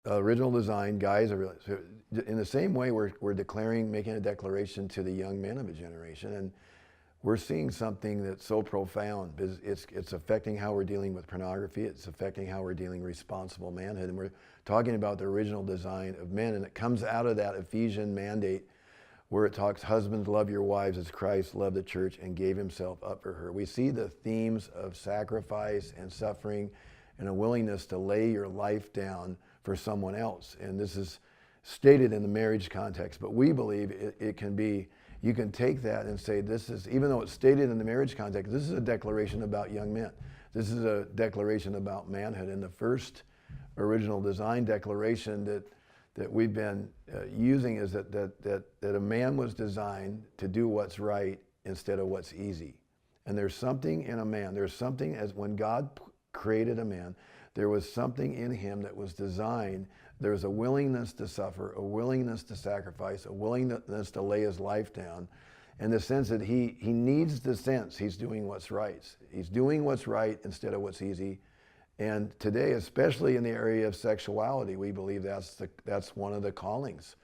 Original design, guys are so in the same way we're declaring, making a declaration to the young men of a generation, and we're seeing something that's so profound. It's affecting how we're dealing with pornography. It's affecting how we're dealing responsible manhood, and we're talking about the original design of men, and it comes out of that Ephesian mandate where it talks, husbands, love your wives as Christ loved the church and gave himself up for her. We see the themes of sacrifice and suffering and a willingness to lay your life down for someone else. And this is stated in the marriage context, but we believe it can be, you can take that and say, this is, even though it's stated in the marriage context, this is a declaration about young men. This is a declaration about manhood. And the first original design declaration that we've been using is that a man was designed to do what's right instead of what's easy. And there's something in a man, there's something, as when God created a man, there was something in him that was designed. There was a willingness to suffer, a willingness to sacrifice, a willingness to lay his life down, in the sense that he needs the sense he's doing what's right. He's doing what's right instead of what's easy. And today, especially in the area of sexuality, we believe that's one of the callings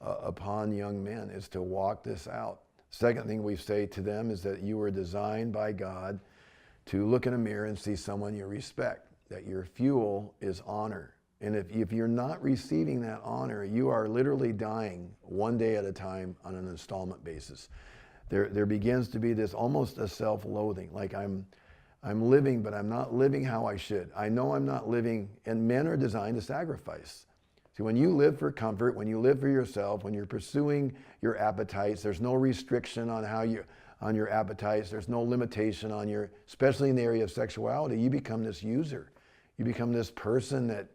upon young men, is to walk this out. Second thing we say to them is that you were designed by God to look in a mirror and see someone you respect, that your fuel is honor. And if you're not receiving that honor, you are literally dying one day at a time on an installment basis. There begins to be this almost a self-loathing, like I'm living, but I'm not living how I should. I know I'm not living, and men are designed to sacrifice. See, when you live for comfort, when you live for yourself, when you're pursuing your appetites, there's no restriction on on your appetites. There's no limitation on your, especially in the area of sexuality, you become this user. You become this person that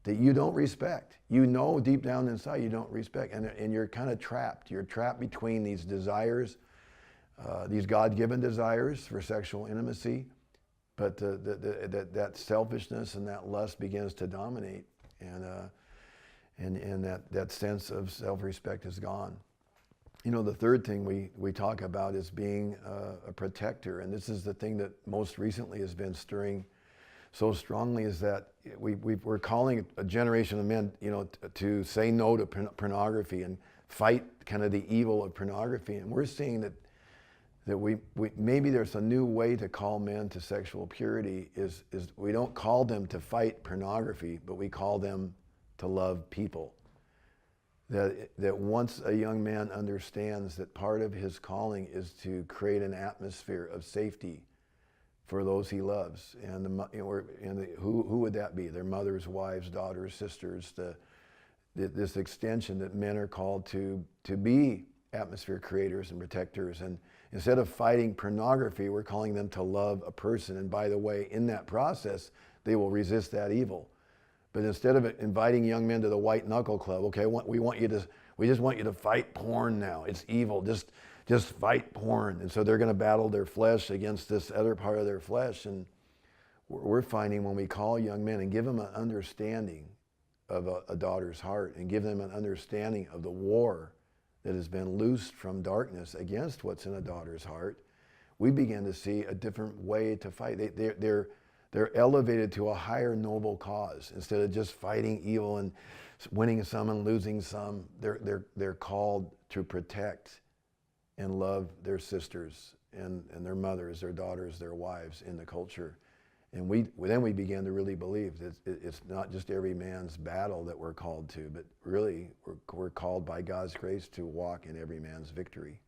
you don't respect. You know deep down inside you don't respect, and you're kind of trapped. You're trapped between these desires, these God-given desires for sexual intimacy, but that selfishness and that lust begins to dominate, and that sense of self-respect is gone. You know, the third thing we talk about is being a protector, and this is the thing that most recently has been stirring so strongly, is that we're calling a generation of men, you know, to say no to pornography and fight kind of the evil of pornography, and we're seeing that we maybe there's a new way to call men to sexual purity, is we don't call them to fight pornography, but we call them to love people. That once a young man understands that part of his calling is to create an atmosphere of safety for those he loves, and who would that be? Their mothers, wives, daughters, sisters. This extension that men are called to be atmosphere creators and protectors, and instead of fighting pornography, we're calling them to love a person. And by the way, in that process, they will resist that evil. But instead of inviting young men to the white knuckle club, okay, we just want you to fight porn now. It's evil. Just fight porn. And so they're going to battle their flesh against this other part of their flesh. And we're finding when we call young men and give them an understanding of a daughter's heart, and give them an understanding of the war that has been loosed from darkness against what's in a daughter's heart, we begin to see a different way to fight. They're elevated to a higher noble cause. Instead of just fighting evil and winning some and losing some, they're called to protect and love their sisters and their mothers, their daughters, their wives in the culture. And then we began to really believe that it's not just every man's battle that we're called to, but really we're called by God's grace to walk in every man's victory.